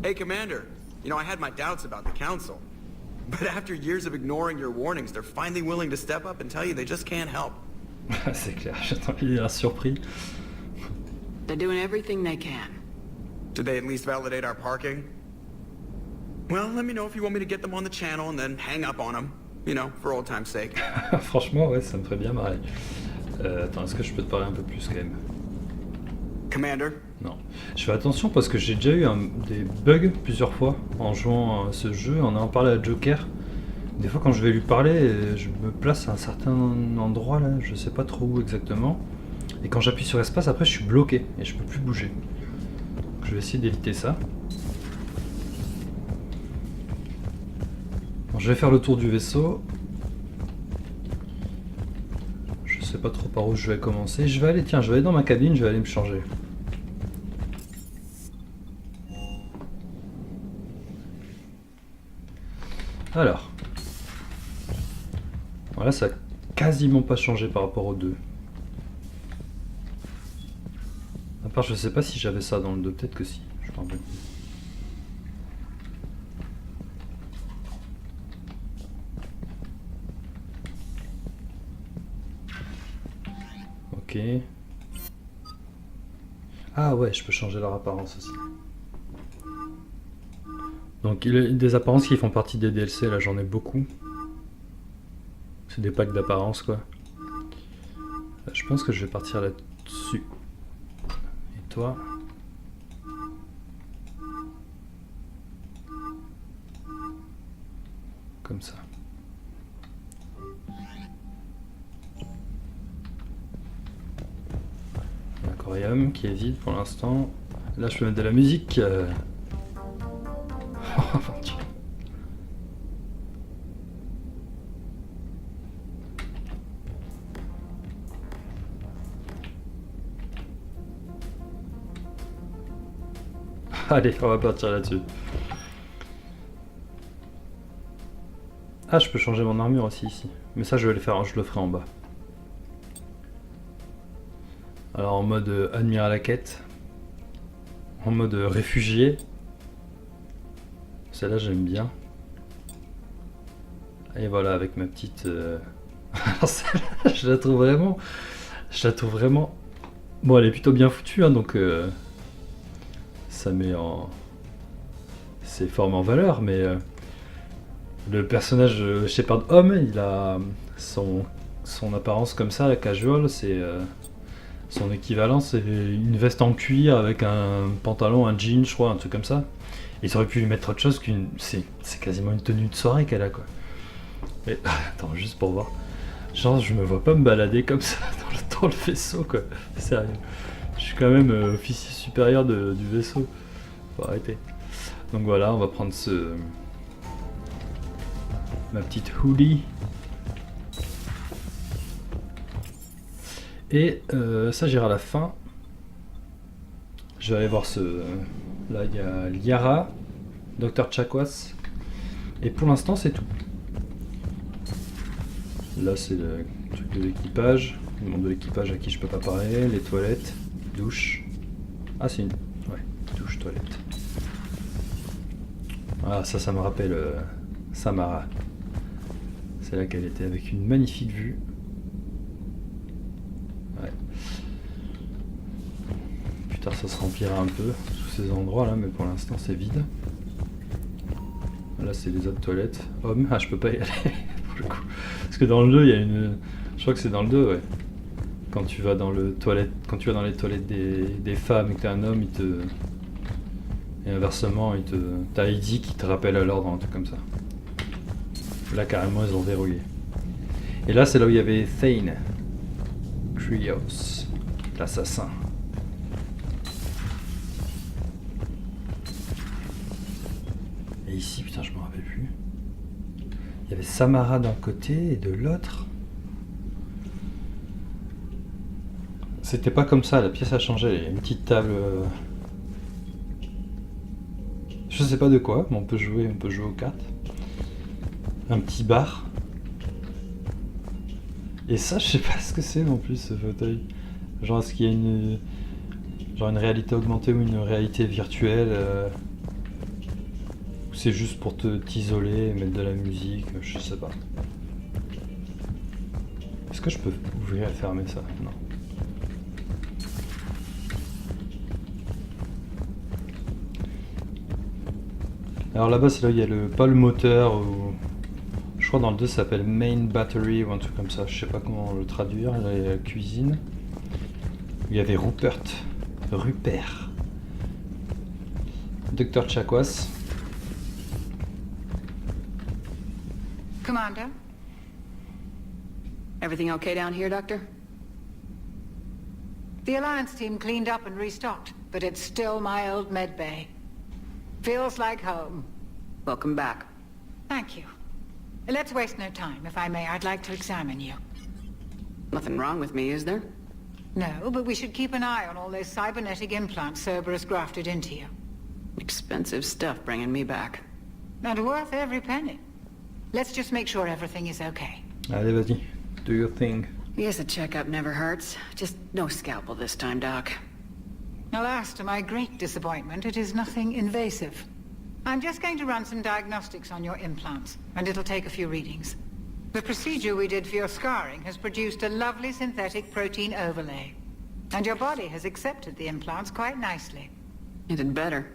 Hey, Commander. You know, I had my doubts about the Council. But after years of ignoring your warnings, they're finally willing to step up and tell you they just can't help. C'est clair, il est surpris. They're doing everything they can. Did they at least validate our parking? Well, let me know if you want me to get them on the channel and then hang up on them. You know, for old time's sake. Franchement, ouais, ça me ferait bien marrer. Attends, est-ce que je peux te parler un peu plus quand même? Commander? Non. Je fais attention parce que j'ai déjà eu des bugs plusieurs fois en jouant à ce jeu, en ayant parlé à Joker. Des fois quand je vais lui parler, je me place à un certain endroit là, je sais pas trop où exactement. Et quand j'appuie sur espace, après je suis bloqué et je peux plus bouger. Donc, je vais essayer d'éviter ça. Bon, je vais faire le tour du vaisseau. Je sais pas trop par où je vais commencer. Je vais aller dans ma cabine, je vais aller me changer. Alors. Voilà, ça a quasiment pas changé par rapport au 2. À part, je sais pas si j'avais ça dans le 2, peut-être que si. Je me rappelle. Ok. Ah ouais, je peux changer leur apparence aussi. Donc il y a des apparences qui font partie des DLC, là j'en ai beaucoup. C'est des packs d'apparence quoi. Je pense que je vais partir là-dessus. Et toi? Comme ça. L'aquarium qui est vide pour l'instant. Là je peux mettre de la musique. Oh mon Dieu. Allez, on va partir là-dessus. Ah, je peux changer mon armure aussi ici. Mais ça, je vais le faire, je le ferai en bas. Alors en mode admiral à quête. En mode réfugié. Celle-là, j'aime bien. Et voilà, avec ma petite... Alors celle-là, je la trouve vraiment... Bon, elle est plutôt bien foutue, hein, donc... Ça met ses formes en valeur, mais le personnage Shepard Homme, il a son apparence comme ça, la casual, c'est son équivalent, c'est une veste en cuir avec un pantalon, un jean, je crois, un truc comme ça. Ils auraient pu lui mettre autre chose qu'une... C'est quasiment une tenue de soirée qu'elle a, quoi. Et, attends, juste pour voir. Genre, je me vois pas me balader comme ça dans le vaisseau, quoi. Sérieux. Je suis quand même officier supérieur du vaisseau. Faut arrêter. Donc voilà, on va prendre ma petite hoodie. Et ça, j'irai à la fin. Je vais aller voir là, il y a Liara, Dr Chakwas. Et pour l'instant, c'est tout. Là, c'est le truc de l'équipage. Le monde de l'équipage à qui je peux pas parler. Les toilettes. Douche. Ah, c'est une... Ouais, douche, toilette. Ah, ça me rappelle Samara. C'est là qu'elle était avec une magnifique vue. Ouais. Putain, ça se remplira un peu, tous ces endroits-là, mais pour l'instant, c'est vide. Là, c'est les autres toilettes. Hommes, ah, je peux pas y aller, pour le coup. Parce que dans le 2, il y a une... Je crois que c'est dans le 2, ouais. Quand tu vas dans les toilettes des femmes et que t'es un homme, et inversement, t'as Heidi qui te rappelle à l'ordre, un truc comme ça. Là, carrément, ils ont verrouillé. Et là, c'est là où il y avait Thane. Krios, l'assassin. Et ici, putain, je me rappelle plus. Il y avait Samara d'un côté et de l'autre. C'était pas comme ça, la pièce a changé. Il y a une petite table. Je sais pas de quoi, mais on peut jouer aux cartes. Un petit bar. Et ça, je sais pas ce que c'est non plus, ce fauteuil. Genre, est-ce qu'il y a une réalité augmentée ou une réalité virtuelle c'est juste pour t'isoler, mettre de la musique, je sais pas. Est-ce que je peux ouvrir et fermer ça? Non. Alors là-bas, c'est là où il y a pas le moteur, ou... je crois dans le 2 ça s'appelle Main Battery ou un truc comme ça, je sais pas comment le traduire, là il y a la cuisine. Il y avait Rupert. Dr. Chakwas. Commander? Everything okay down here, Doctor? The Alliance team cleaned up and restocked, but it's still my old med bay. Feels like home. Welcome back. Thank you. Let's waste no time. If I may, I'd like to examine you. Nothing wrong with me, is there? No, but we should keep an eye on all those cybernetic implants Cerberus grafted into you. Expensive stuff bringing me back. And worth every penny. Let's just make sure everything is okay. Allez, vas-y. Do your thing. Yes, a checkup never hurts. Just no scalpel this time, Doc. Alas, to my great disappointment, it is nothing invasive. I'm just going to run some diagnostics on your implants, and it'll take a few readings. The procedure we did for your scarring has produced a lovely synthetic protein overlay. And your body has accepted the implants quite nicely. It did better.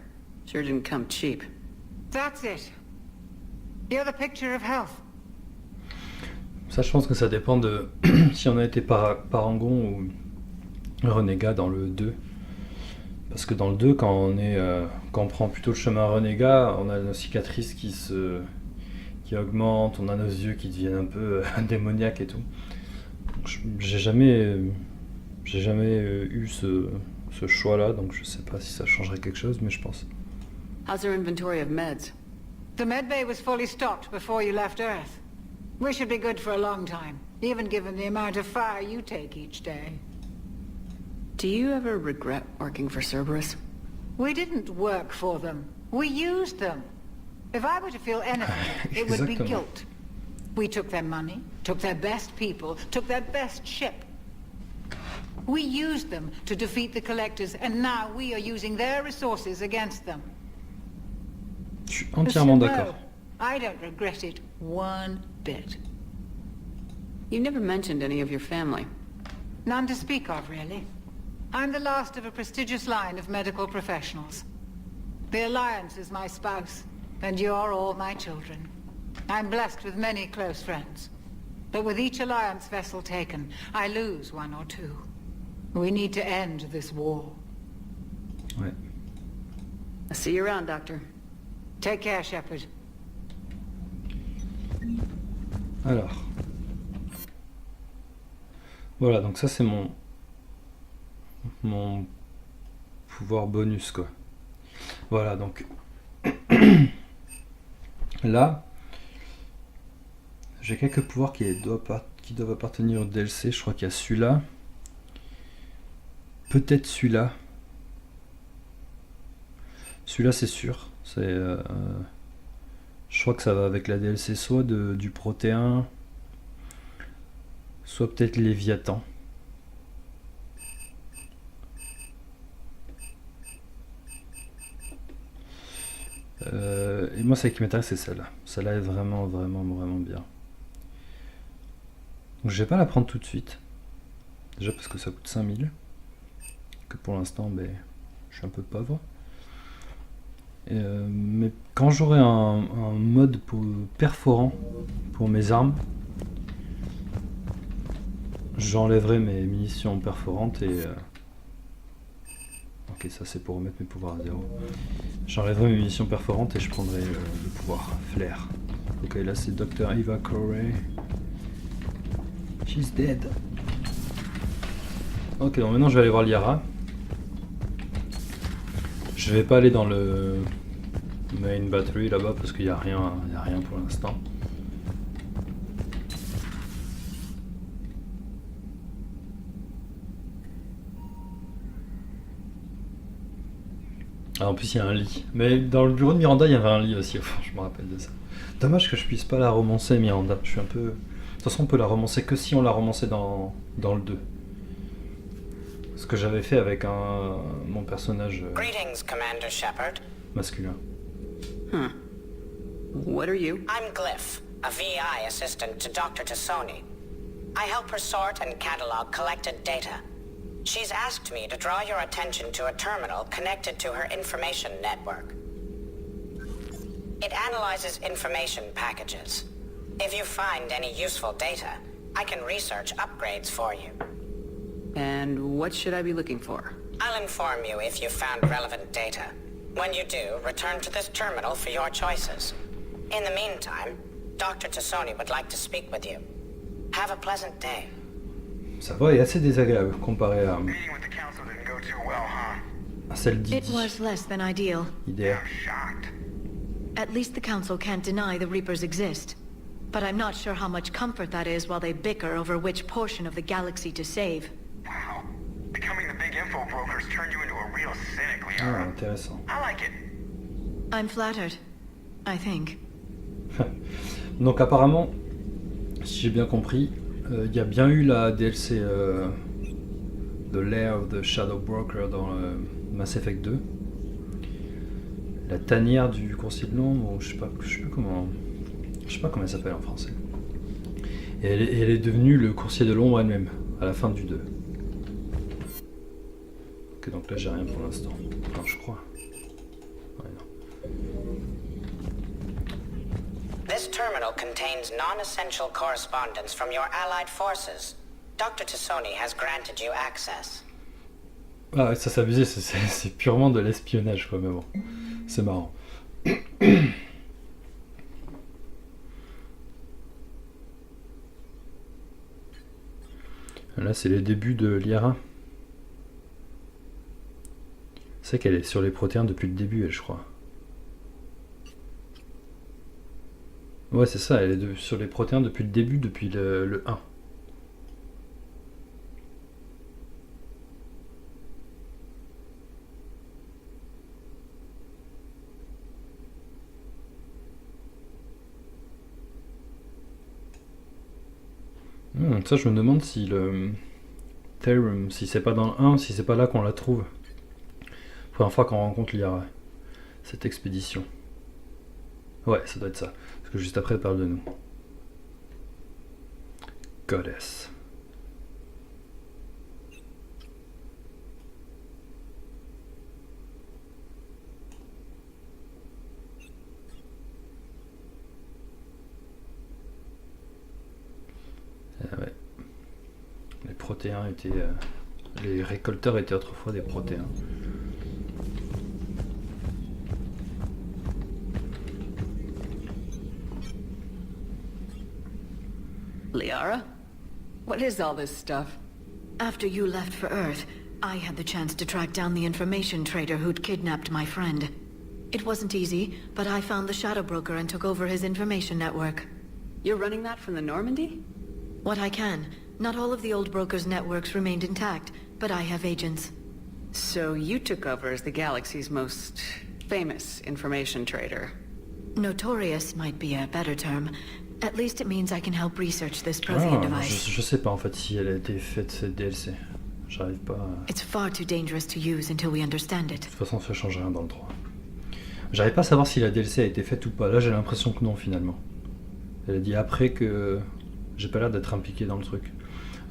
Sure didn't come cheap. That's it. You're the picture of health. Ça, je pense que ça dépend de si on a été parangon ou renégat dans le 2. Parce que dans le 2, quand on prend plutôt le chemin renégat, on a nos cicatrices qui augmentent, on a nos yeux qui deviennent un peu démoniaques et tout. J'ai jamais eu ce choix-là, donc je sais pas si ça changerait quelque chose, mais je pense. How's your inventory of meds? The medbay was fully stocked before you left Earth. We should be good for a long time, even given the amount of fire you take each day. Do you ever regret working for Cerberus? We didn't work for them. We used them. If I were to feel anything, it would be Exactement. guilt. We took their money, took their best people, took their best ship. We used them to defeat the Collectors, and now we are using their resources against them. Je suis entièrement So, d'accord. no, I don't regret it one bit. You never mentioned any of your family. None to speak of, really. I'm the last of a prestigious line of medical professionals. The Alliance is my spouse, and you're all my children. I'm blessed with many close friends. But with each Alliance vessel taken, I lose one or two. We need to end this war. Ouais. I'll see you around, Doctor. Take care, Shepard. Alors. Voilà, donc ça c'est mon pouvoir bonus, quoi. Voilà, donc là j'ai quelques pouvoirs qui doivent appartenir au DLC. Je crois qu'il y a celui-là, peut-être celui-là c'est sûr, je crois que ça va avec la DLC, soit du Protéin, soit peut-être Léviathan. Et moi, celle qui m'intéresse, c'est celle-là. Celle-là est vraiment, vraiment, vraiment bien. Donc, je vais pas la prendre tout de suite. Déjà parce que ça coûte 5000. Que pour l'instant, ben, je suis un peu pauvre. Mais quand j'aurai un mode perforant pour mes armes, j'enlèverai mes munitions perforantes et... Ok, ça c'est pour remettre mes pouvoirs à zéro. J'enlèverai mes munitions perforantes et je prendrai le pouvoir flair. Ok, là c'est Dr. Eva Corey. She's dead. Ok, donc maintenant je vais aller voir Liara. Je vais pas aller dans le main battery là-bas parce qu'il n'y a rien pour l'instant. Ah, en plus il y a un lit. Mais dans le bureau de Miranda il y avait un lit aussi, enfin, je me rappelle de ça. Dommage que je puisse pas la romancer, Miranda. Je suis un peu... De toute façon on peut la romancer que si on la romançait dans le 2. Ce que j'avais fait avec mon personnage Greetings, Commander Shepard. masculin. What are you? I'm Glyph, a VI assistant to Dr. Tassoni. I help her sort and catalog collected data. She's asked me to draw your attention to a terminal connected to her information network. It analyzes information packages. If you find any useful data, I can research upgrades for you. And what should I be looking for? I'll inform you if you've found relevant data. When you do, return to this terminal for your choices. In the meantime, Dr. Tassoni would like to speak with you. Have a pleasant day. Sa voix est assez désagréable comparée à Meeting with the council didn't go too well, huh? celle It d'Idi. was less than ideal. IDR. I'm shocked. At least the Council can't deny the Reapers exist. But I'm not sure how much comfort that is while they bicker over which portion of the galaxy to save. Wow. Becoming the big info brokers turned you into a real cynic, Ah, Liara. intéressant. I like it. I'm flattered. I think. Donc apparemment, si j'ai bien compris, il y a bien eu la DLC The Lair of the Shadow Broker dans Mass Effect 2. La tanière du coursier de l'ombre, ou je sais pas comment elle s'appelle en français. Et elle est devenue le coursier de l'ombre elle-même, à la fin du 2. Ok, donc là j'ai rien pour l'instant. Enfin, je crois. Ouais, non. This terminal contains non-essential correspondence from your allied forces. Dr. Tassoni has granted you access. Ah ouais, ça s'abusait, c'est purement de l'espionnage quoi, mais bon. C'est marrant. Là, c'est les débuts de Liara. C'est qu'elle est sur les protéins depuis le début, elle, je crois. Ouais, c'est ça, elle est sur les protéins depuis le début, depuis le 1. Ça, je me demande si le Therum, si c'est pas dans le 1, si c'est pas là qu'on la trouve. Première fois qu'on rencontre Liara. Cette expédition. Ouais, ça doit être ça. Parce que juste après, elle parle de nous. Goddess. Ah ouais. Les protéins étaient... les récolteurs étaient autrefois des protéins. Liara? What is all this stuff? After you left for Earth, I had the chance to track down the information trader who'd kidnapped my friend. It wasn't easy, but I found the Shadow Broker and took over his information network. You're running that from the Normandy? What I can. Not all of the old broker's networks remained intact, but I have agents. So you took over as the galaxy's most famous information trader. Notorious might be a better term. At least it means I can help research this Prothean device. Je sais pas en fait si elle a été faite cette DLC. J'arrive pas à... It's far too dangerous to use until we understand it. De toute façon, ça change rien dans le 3. J'arrive pas à savoir si la DLC a été faite ou pas. Là, j'ai l'impression que non, finalement. Elle a dit après que j'ai pas l'air d'être impliqué dans le truc.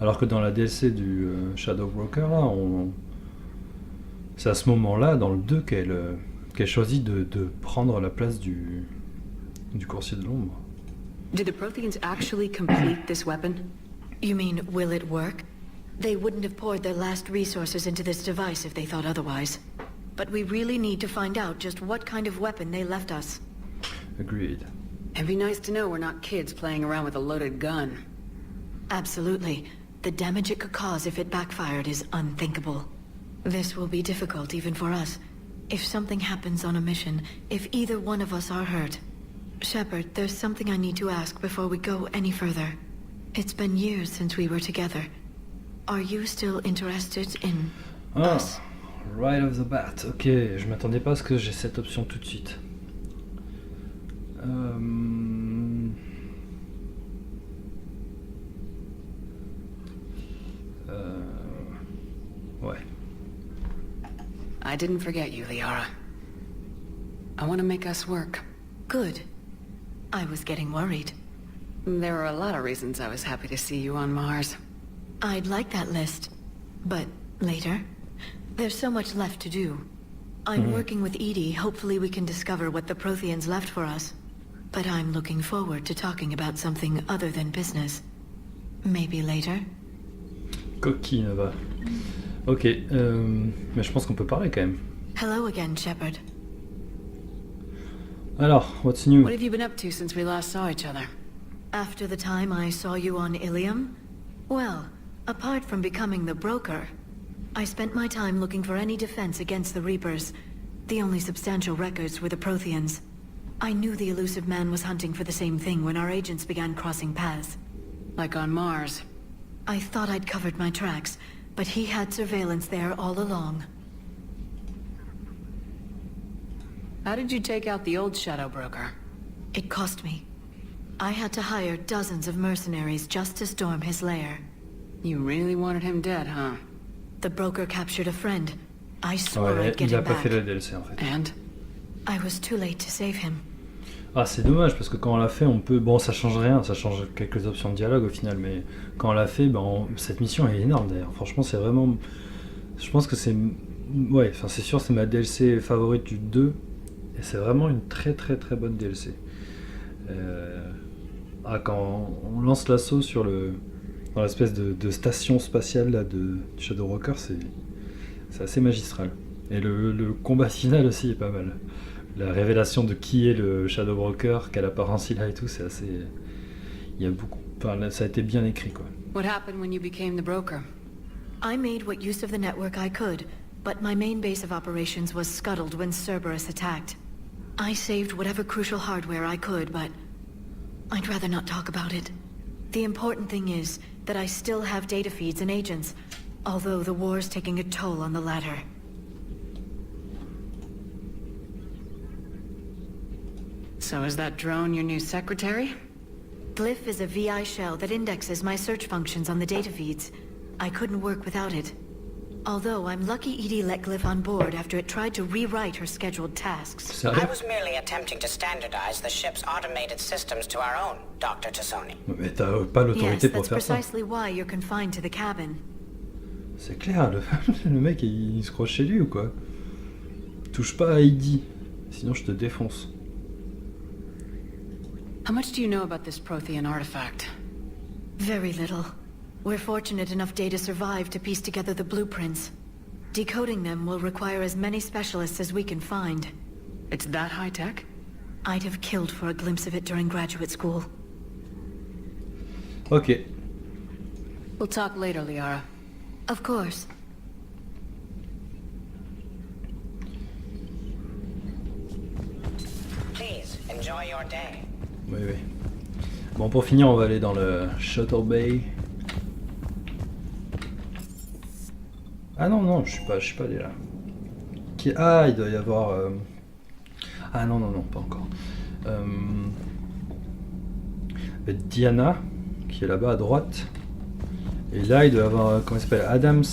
Alors que dans la DLC du Shadow Broker, là, c'est à ce moment-là, dans le 2, qu'elle choisit de prendre la place du coursier de l'ombre. Did the Protheans actually complete this weapon? You mean, will it work? They wouldn't have poured their last resources into this device if they thought otherwise. But we really need to find out just what kind of weapon they left us. Agreed. It'd be nice to know we're not kids playing around with a loaded gun. Absolutely. The damage it could cause if it backfired is unthinkable. This will be difficult even for us. If something happens on a mission, if either one of us are hurt. Shepard, there's something I need to ask before we go any further. It's been years since we were together. Are you still interested in us? Right off the bat. Ok, je m'attendais pas à ce que j'ai cette option tout de suite. Ouais. I didn't forget you, Liara. I want to make us work. Good. I was getting worried. There are a lot of reasons I was happy to see you on Mars. I'd like that list, but later. There's so much left to do. I'm working with Edie. Hopefully we can discover what the Protheans left for us. But I'm looking forward to talking about something other than business. Maybe later? Coquine, va. Ok, mais je pense qu'on peut parler quand même. Hello again, Shepard. Alors, what's new? What have you been up to since we last saw each other? After the time I saw you on Ilium? Well, apart from becoming the broker, I spent my time looking for any defense against the Reapers. The only substantial records were the Protheans. I knew the elusive man was hunting for the same thing when our agents began crossing paths. Like on Mars. I thought I'd covered my tracks, but he had surveillance there all along. How did you take out the old Shadow Broker? It cost me. I had to hire dozens of mercenaries just to storm his lair. You really wanted him dead, huh? The broker captured a friend. I swore Ouais, I'd get il a him pas back. fait la DLC en fait. And? I was too late to save him. Ah, c'est dommage parce que quand on l'a fait, on peut. Bon, ça change rien, ça change quelques options de dialogue au final, mais quand on l'a fait, cette mission est énorme d'ailleurs. Franchement, c'est vraiment. Je pense que c'est. Ouais, enfin, c'est sûr, c'est ma DLC favorite du 2. Et c'est vraiment une très très très bonne DLC. Quand on lance l'assaut sur dans l'espèce de station spatiale là, du Shadow Broker, c'est assez magistral. Et le combat final aussi est pas mal. La révélation de qui est le Shadow Broker, quelle apparence il a et tout, c'est assez. Il y a beaucoup. Enfin, là, ça a été bien écrit quoi. What happened when you became the broker? I made what use of the network I could, but my main base of operations was scuttled when Cerberus attacked. I saved whatever crucial hardware I could, but I'd rather not talk about it. The important thing is that I still have data feeds and agents, although the war's taking a toll on the latter. So is that drone your new secretary? Glyph is a VI shell that indexes my search functions on the data feeds. I couldn't work without it. Although I'm lucky Edie let Glyph on board after it tried to rewrite her scheduled tasks. I Sérieux? was merely attempting to standardize the ship's automated systems to our own, Dr. Tassoni. Mais t'as pas Yes, l'autorité pour that's faire ça. precisely why you're confined to the cabin. C'est clair, le mec il se croit chez lui ou quoi? Touche pas à Heidi, sinon je te défonce. How much do you know about this Prothean artifact? Very little. We're fortunate enough Data survived to piece together the blueprints. Decoding them will require as many specialists as we can find. It's that high-tech? I'd have killed for a glimpse of it during graduate school. Ok. We'll talk later, Liara. Of course. Please, enjoy your day. Oui, oui. Bon, pour finir, on va aller dans le Shuttle Bay. Ah non, non, je suis pas allé là. Ah, il doit y avoir... Ah non, non, non, pas encore. Diana, qui est là-bas à droite. Et là, il doit y avoir... Comment il s'appelle? Adams.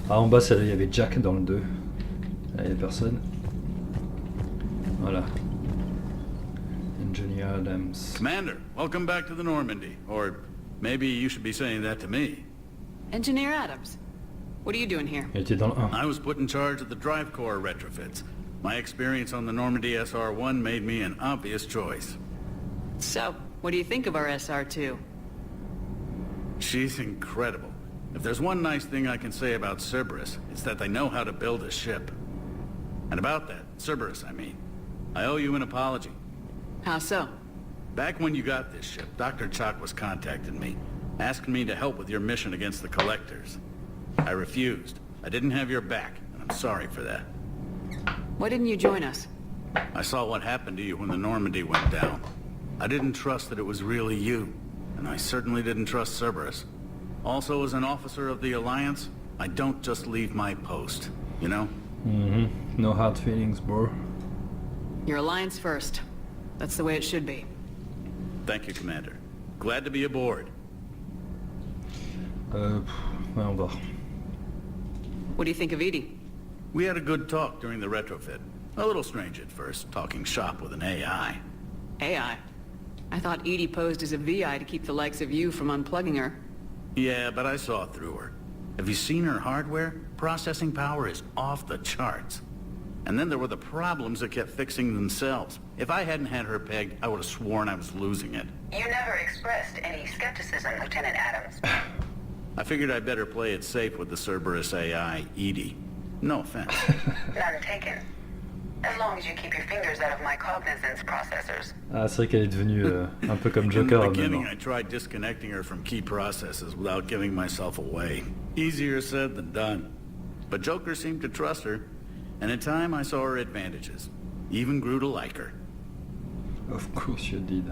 Ah, en bas, il y avait Jack dans le 2. Là, il n'y a personne. Voilà. Engineer Adams. Commander, welcome back to the Normandy. Or maybe you should be saying that to me. Engineer Adams, what are you doing here? Il était dans le 1. I was put in charge of the drive core retrofits. My experience on the Normandy SR-1 made me an obvious choice. So, what do you think of our SR-2? She's incredible. If there's one nice thing I can say about Cerberus, it's that they know how to build a ship. And about that, Cerberus, I mean, I owe you an apology. How so? Back when you got this ship, Dr. Chalk was contacting me, asking me to help with your mission against the Collectors. I refused. I didn't have your back, and I'm sorry for that. Why didn't you join us? I saw what happened to you when the Normandy went down. I didn't trust that it was really you, and I certainly didn't trust Cerberus. Also, as an officer of the Alliance, I don't just leave my post, you know? No hard feelings, bro. Your alliance first. That's the way it should be. Thank you, Commander. Glad to be aboard. Ouais, on va. What do you think of Edie? We had a good talk during the retrofit. A little strange at first, talking shop with an AI. AI? I thought Edie posed as a VI to keep the likes of you from unplugging her. Yeah, but I saw through her. Have you seen her hardware? Processing power is off the charts. And then there were the problems that kept fixing themselves. If I hadn't had her pegged, I would have sworn I was losing it. You never expressed any skepticism, Lieutenant Adams. I figured I'd better play it safe with the Cerberus AI, Edie. No offense. None taken. As long as you keep your fingers out of my cognizance processors. Ah, c'est vrai qu'elle est devenue un peu comme In Joker the beginning, maintenant. I tried disconnecting her from key processes without giving myself away. Easier said than done. But Joker seemed to trust her, and in time I saw her advantages. Even grew to like her. Of course you did.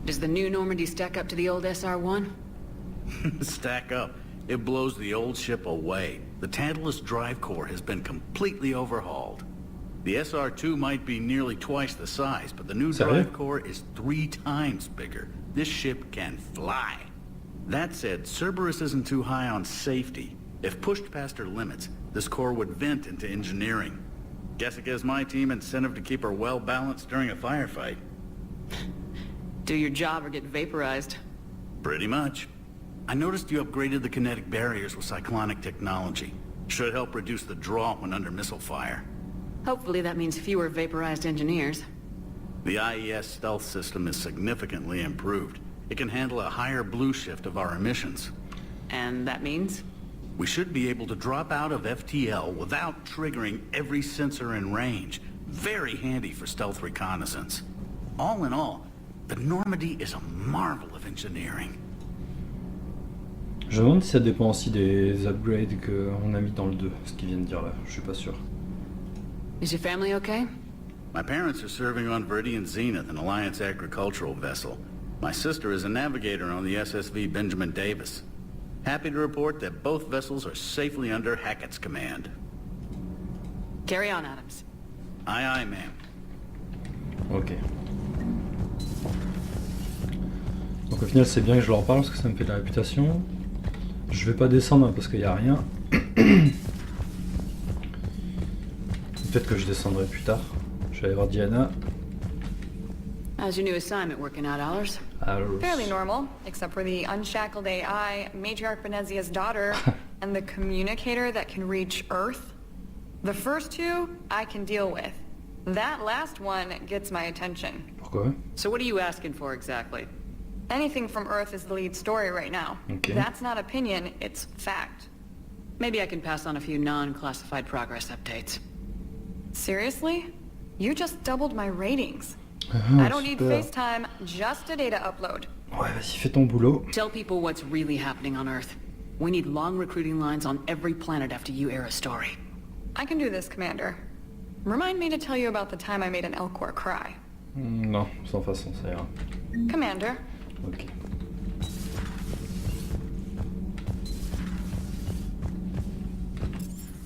Does the new Normandy stack up to the old SR-1? Stack up. It blows the old ship away. The Tantalus drive core has been completely overhauled. The SR-2 might be nearly twice the size, but the new Sérieux? drive core is 3 times bigger. This ship can fly. That said, Cerberus isn't too high on safety. If pushed past her limits, this core would vent into engineering. Guess it gives my team incentive to keep her well balanced during a firefight. Do your job or get vaporized. Pretty much. I noticed you upgraded the kinetic barriers with cyclonic technology. Should help reduce the draw when under missile fire. Hopefully that means fewer vaporized engineers. The IES stealth system is significantly improved. It can handle a higher blue shift of our emissions. And that means? We should be able to drop out of FTL without triggering every sensor in range. Very handy for stealth reconnaissance. All in all, the Normandy is a marvel of engineering. Je me demande si ça dépend aussi des upgrades qu'on a mis dans le 2, ce qu'il vient de dire là, je suis pas sûr. Is your family okay? My parents are serving on Viridian Zenith, an Alliance agricultural vessel. My sister is a navigator on the SSV Benjamin Davis. Happy to report that both vessels are safely under Hackett's command. Carry on, Adams. Aye, aye, ma'am. Ok. Donc au final c'est bien que je leur parle parce que ça me fait de la réputation. Je vais pas descendre hein, parce qu'il n'y a rien. Peut-être que je descendrai plus tard. Je vais aller voir Diana. How's your new assignment working out, Allers? Alors, Fairly normal, except for the unshackled AI, Matriarch Benezia's daughter, and the communicator that can reach Earth. The first two, I can deal with. That last one gets my attention. Pourquoi? So what are you asking for exactly? Anything from Earth is the lead story right now. Okay. That's not opinion, it's fact. Maybe I can pass on a few non-classified progress updates. Seriously? You just doubled my ratings. Ah, I don't need super. FaceTime, just a data upload. Ouais, vas-y, fais ton boulot. Tell people what's really happening on Earth. We need long recruiting lines on every planet after you air a story. I can do this, Commander. Remind me to tell you about the time I made an Elcor cry. Non, sans façon, ça ira. Commander. Ok.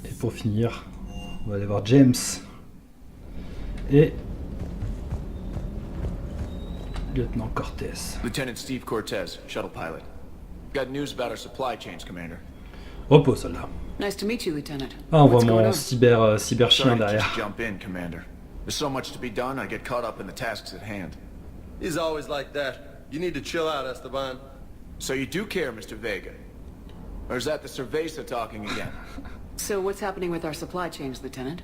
Et pour finir, on va aller voir James. Et... Lieutenant Cortez. Lieutenant Steve Cortez, shuttle pilot. Got news about our supply chains, Commander. Repos celle-là. Nice to meet you, Lieutenant. Ah, on voit What's going mon on? cyber chien Sorry to derrière. just jump in, Commander. There's so much to be done, I get caught up in the tasks at hand. He's always like that. You need to chill out, Esteban. So you do care, Mr. Vega? Or is that the Cerveza talking again? So what's happening with our supply chains, Lieutenant?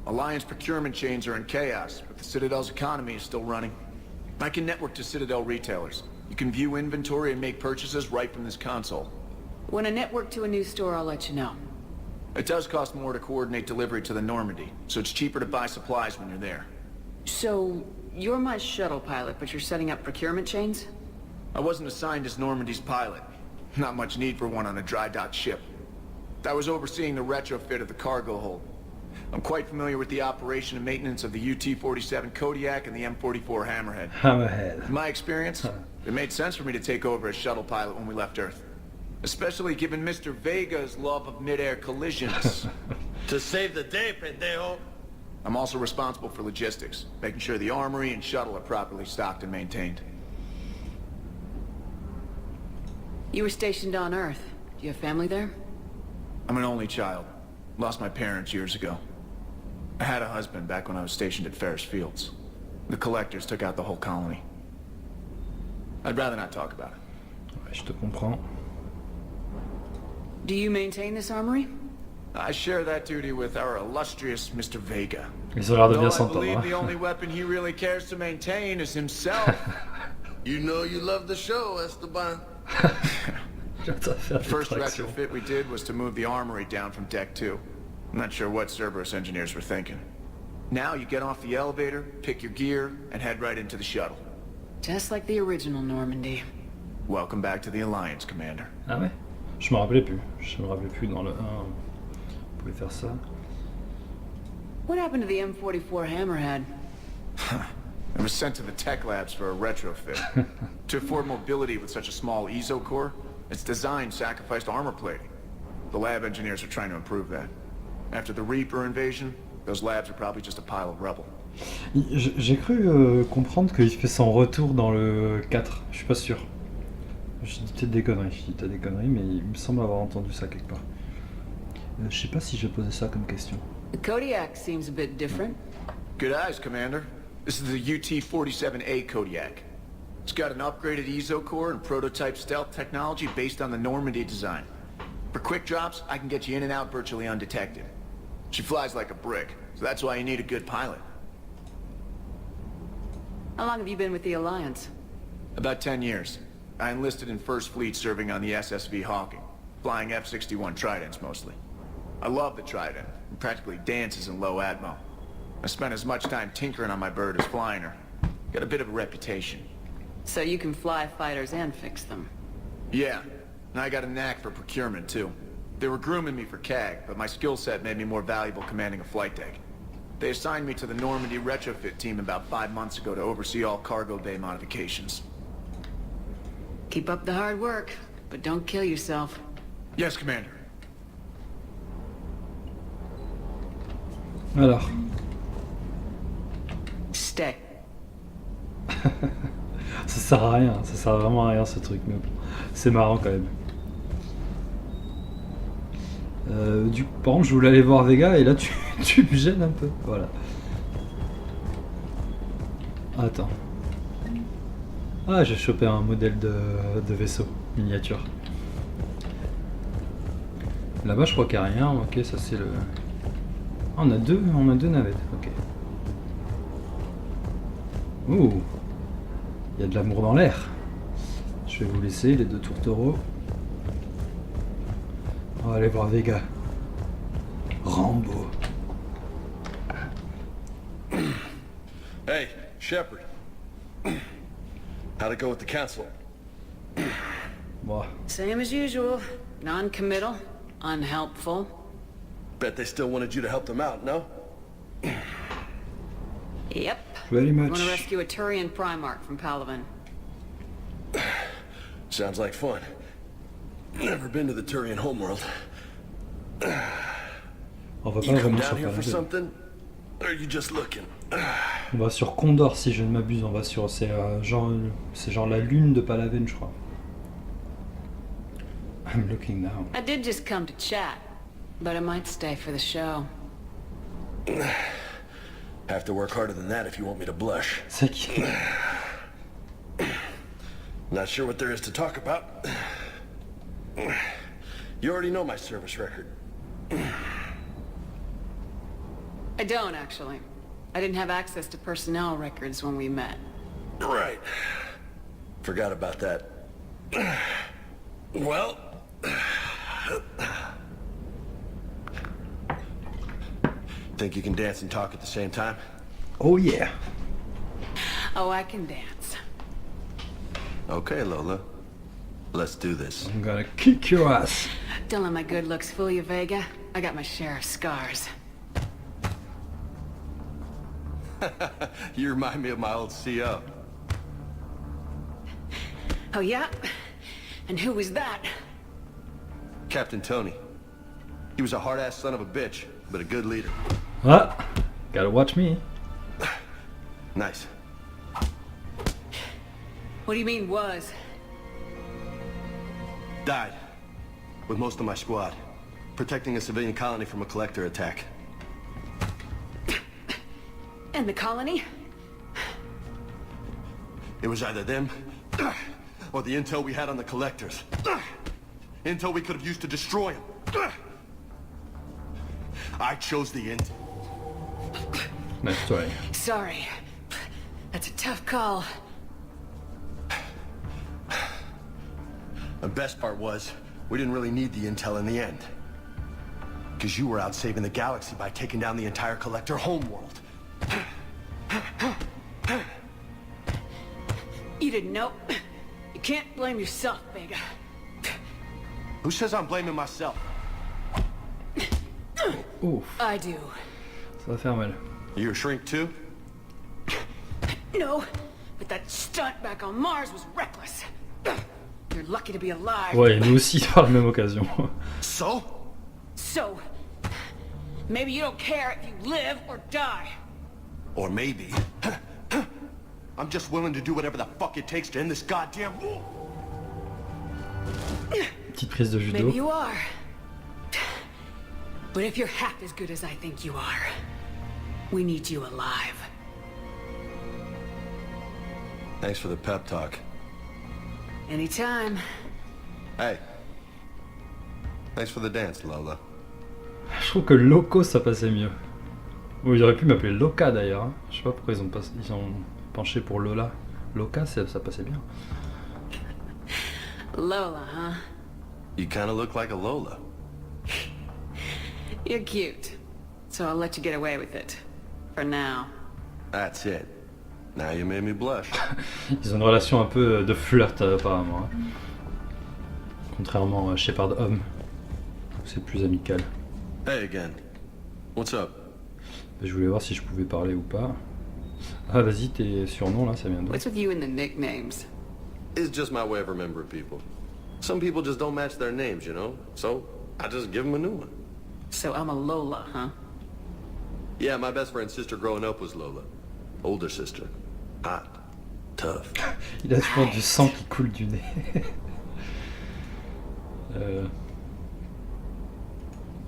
Alliance procurement chains are in chaos, but the Citadel's economy is still running. I can network to Citadel retailers. You can view inventory and make purchases right from this console. When I network to a new store, I'll let you know. It does cost more to coordinate delivery to the Normandy, so it's cheaper to buy supplies when you're there. So, you're my shuttle pilot, but you're setting up procurement chains? I wasn't assigned as Normandy's pilot. Not much need for one on a dry dock ship. I was overseeing the retrofit of the cargo hold. I'm quite familiar with the operation and maintenance of the UT-47 Kodiak and the M44 Hammerhead. Hammerhead. In my experience, it made sense for me to take over as shuttle pilot when we left Earth. Especially given Mr. Vega's love of mid-air collisions. To save the day, pendejo. I'm also responsible for logistics, making sure the armory and shuttle are properly stocked and maintained. You were stationed on Earth. Do you have family there? I'm an only child. Lost my parents years ago. I had a husband back when I was stationed at Ferris Fields. The Collectors took out the whole colony. I'd rather not talk about it. Ouais, je te comprends. Do you maintain this armory? I share that duty with our illustrious Mr. Vega. Ils ont l'air de Though bien I s'entendre. believe the Hein. only weapon he really cares to maintain is himself. You know you love the show, Esteban. J'attends faire The des first tractions. retrofit we did was to move the armory down from Deck 2. I'm not sure what Cerberus engineers were thinking. Now you get off the elevator, pick your gear, and head right into the shuttle. Just like the original Normandy. Welcome back to the Alliance, Commander. Ah ouais? Je me rappelais plus. Je me rappelais plus dans le 1. On pouvait faire ça. What happened to the M44 Hammerhead? It was sent to the tech labs for a retrofit. To afford mobility with such a small ESO core, its design sacrificed armor plating. The lab engineers are trying to improve that. After the Reaper invasion, those labs are probably just a pile of rubble. J'ai cru comprendre qu'il fait son retour dans le 4. Je suis pas sûr. Je dis peut-être des conneries. Je dis peut-être des conneries, mais il me semble avoir entendu ça quelque part. Je sais pas si j'ai posé ça comme question. The Kodiak seems a bit different. Good eyes, Commander. This is the UT-47A Kodiak. It's got an upgraded ESO core and prototype stealth technology based on the Normandy design. For quick drops, I can get you in and out virtually undetected. She flies like a brick, so that's why you need a good pilot. How long have you been with the Alliance? About 10 years. I enlisted in First Fleet serving on the SSV Hawking, flying F-61 Tridents mostly. I love the Trident, and practically dances in low atmo. I spent as much time tinkering on my bird as flying her. Got a bit of a reputation. So you can fly fighters and fix them. Yeah, and I got a knack for procurement too. They were grooming me for CAG, but my skill set made me more valuable commanding a flight deck. They assigned me to the Normandy retrofit team about 5 months ago to oversee all cargo bay modifications. Keep up the hard work, but don't kill yourself. Yes, Commander. Alors. Stay. Ça sert à rien, ça sert vraiment à rien ce truc, mais bon, c'est marrant quand même. Par contre, je voulais aller voir Vega et là tu me gênes un peu. Voilà. Attends. Ah, j'ai chopé un modèle de vaisseau miniature. Là-bas, je crois qu'il n'y a rien. Ok, ça c'est le. Ah, on a deux navettes. Ok. Ouh. Il y a de l'amour dans l'air. Je vais vous laisser les deux tourtereaux. On va aller voir Vega. Rambo. Hey, Shepard. How'd it go with the council? Bon. Same as usual. Non-committal. Unhelpful. Bet they still wanted you to help them out, no? Yep. Very much. Want to rescue a Turian Primarch from Palaven. Sounds like fun. Never been to the Turian homeworld. On va You pas come vraiment down sur here for Palaven. something? Or are you just looking? On va sur Condor si je ne m'abuse. On va sur c'est genre la lune de Palaven, je crois. I'm looking now. I did just come to chat, but I might stay for the show. Have to work harder than that if you want me to blush. C'est qui? Not sure what there is to talk about. You already know my service record. I don't, actually. I didn't have access to personnel records when we met. Right. Forgot about that. Well... Think you can dance and talk at the same time? Oh yeah. Oh, I can dance. Okay, Lola. Let's do this. I'm gonna kick your ass. Don't let my good looks fool you, Vega. I got my share of scars. You remind me of my old CO. Oh, yeah? And who was that? Captain Tony. He was a hard-ass son of a bitch, but a good leader. Ah, gotta watch me. Nice. What do you mean, was? Died. With most of my squad. Protecting a civilian colony from a collector attack. And the colony? It was either them, or the intel we had on the collectors. Intel we could have used to destroy them. I chose the intel. Nice try. Sorry. That's a tough call. The best part was, we didn't really need the intel in the end. Because you were out saving the galaxy by taking down the entire Collector homeworld. You didn't know. You can't blame yourself, Vega. Who says I'm blaming myself? Ouf, I do. ça va faire mal. You a shrink too? No, but that stunt back on Mars was reckless. You're lucky to be alive. Ouais, et nous aussi par la même occasion. So? So, maybe you don't care if you live or die. Or maybe... I'm just willing to do whatever the fuck it takes to end this goddamn war. Petite prise de judo. Maybe you are. But if you're half as good as I think you are, we need you alive. Thanks for the pep talk. Anytime. Hey. Thanks for the dance, Lola. Je trouve que Loco ça passait mieux. Ou ils auraient pu m'appeler Loca d'ailleurs. Hein. Je sais pas pourquoi ils ont penché pour Lola. Loca ça passait bien. Lola, huh? You kinda look like a Lola. You're cute. So I'll let you get away with it. For now. That's it. Now you made me blush. Ils ont une relation un peu de flirt apparemment. Hein. Contrairement à Shepard Homme. C'est plus amical. Hey again. What's up? Je voulais voir si je pouvais parler ou pas. Ah vas-y, tes surnoms là, ça vient d'où? What's with you and the nicknames? It's just my way of remembering people. Some people just don't match their names, you know? So, I just give them a new one. So I'm a Lola, huh? Yeah, my best friend's sister growing up was Lola. Older sister. Hot. Tough. Il a toujours du sang qui coule du nez.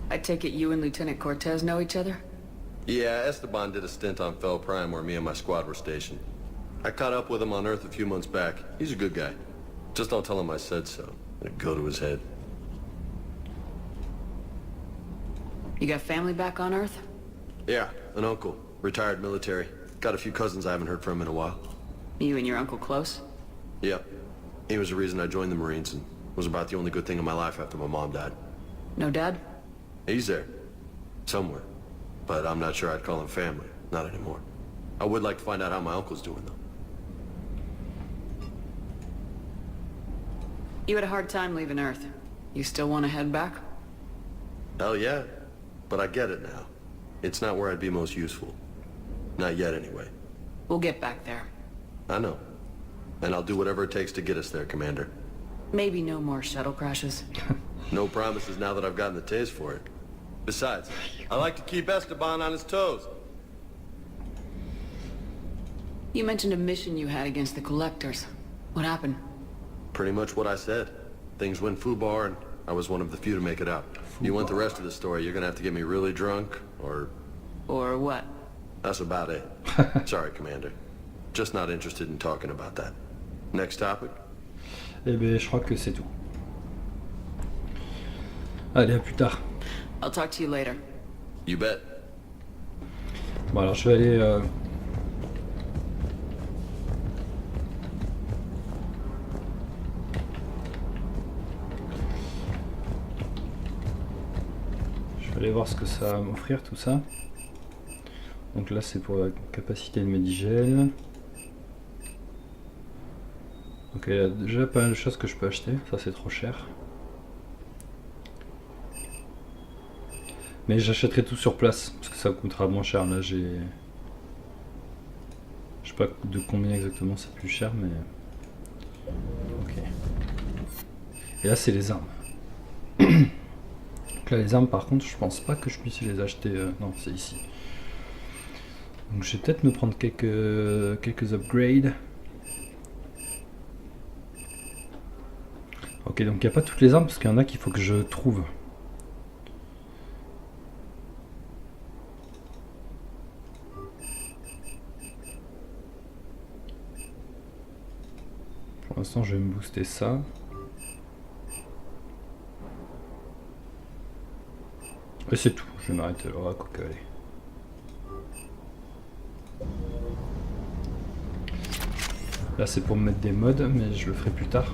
I take it you and Lieutenant Cortez know each other? Yeah, Esteban did a stint on Fel Prime where me and my squad were stationed. I caught up with him on Earth a few months back. He's a good guy. Just don't tell him I said so. It'd go to his head. You got family back on Earth? Yeah, an uncle. Retired military. Got a few cousins I haven't heard from in a while. You and your uncle close? Yep. He was the reason I joined the Marines and was about the only good thing in my life after my mom died. No dad? He's there. Somewhere. But I'm not sure I'd call him family. Not anymore. I would like to find out how my uncle's doing, though. You had a hard time leaving Earth. You still want to head back? Hell yeah. But I get it now. It's not where I'd be most useful. Not yet, anyway. We'll get back there. I know. And I'll do whatever it takes to get us there, Commander. Maybe no more shuttle crashes. No promises now that I've gotten the taste for it. Besides, I like to keep Esteban on his toes. You mentioned a mission you had against the Collectors. What happened? Pretty much what I said. Things went foobar, and I was one of the few to make it out. You want the rest of the story, you're gonna have to get me really drunk, or... Or what? That's about it. Sorry, Commander. Just not interested in talking about that. Next topic? Eh ben, je crois que c'est tout. Allez, à plus tard. I'll talk to you later. You bet. Bon, alors je vais aller... Je vais aller voir ce que ça va m'offrir tout ça. Donc là c'est pour la capacité de Medigel. Ok, il y a déjà pas mal de choses que je peux acheter, ça c'est trop cher. Mais j'achèterai tout sur place, parce que ça coûtera moins cher. Là j'ai... Je sais pas de combien exactement c'est plus cher, mais... Ok. Et là c'est les armes. Donc là les armes par contre je pense pas que je puisse les acheter... Non, c'est ici. Donc je vais peut-être me prendre quelques upgrades. Ok, donc il n'y a pas toutes les armes parce qu'il y en a qu'il faut que je trouve. Pour l'instant, je vais me booster ça. Et c'est tout, je vais m'arrêter là, quoique, allez. Là c'est pour me mettre des mods, mais je le ferai plus tard.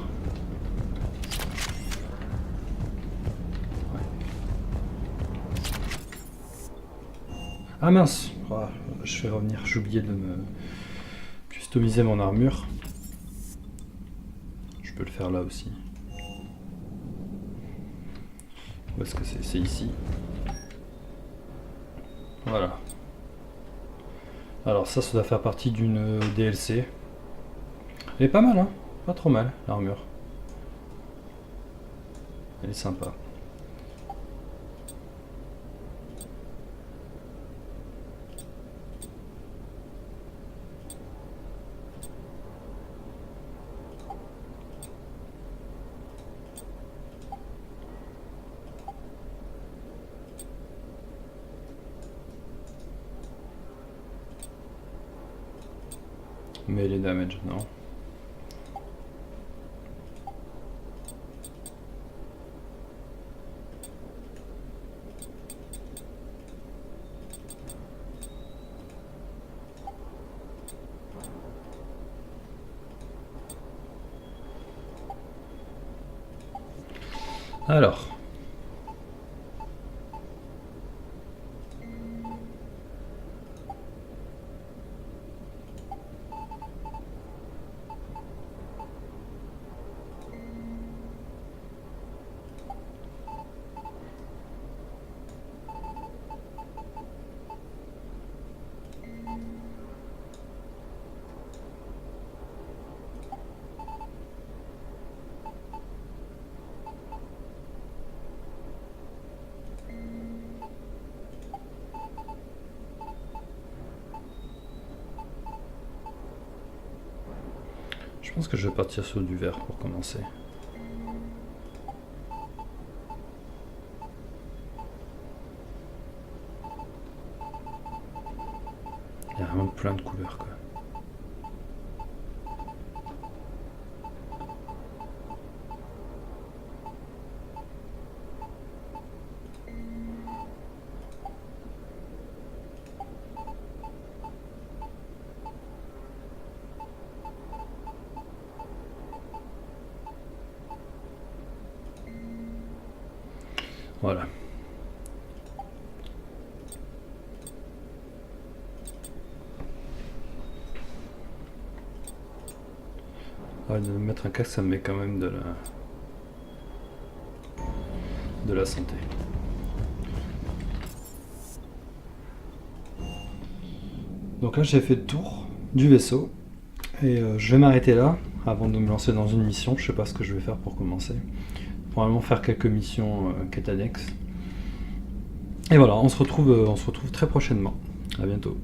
Ouais. Ah mince, oh, je vais revenir, j'ai oublié de me customiser mon armure. Je peux le faire là aussi. Où est-ce que c'est? C'est ici. Voilà. Alors ça doit faire partie d'une DLC. Elle est pas mal, hein? Pas trop mal, l'armure. Elle est sympa. Mais les damage, non. Alors. Je pense que je vais partir sur du vert pour commencer. Il y a vraiment plein de couleurs quoi. Voilà. Ouais, de mettre un casque, ça me met quand même de la santé. Donc là, j'ai fait le tour du vaisseau et je vais m'arrêter là avant de me lancer dans une mission. Je sais pas ce que je vais faire pour commencer. Probablement faire quelques missions quêtes annexes. Et voilà, on se retrouve très prochainement. À bientôt.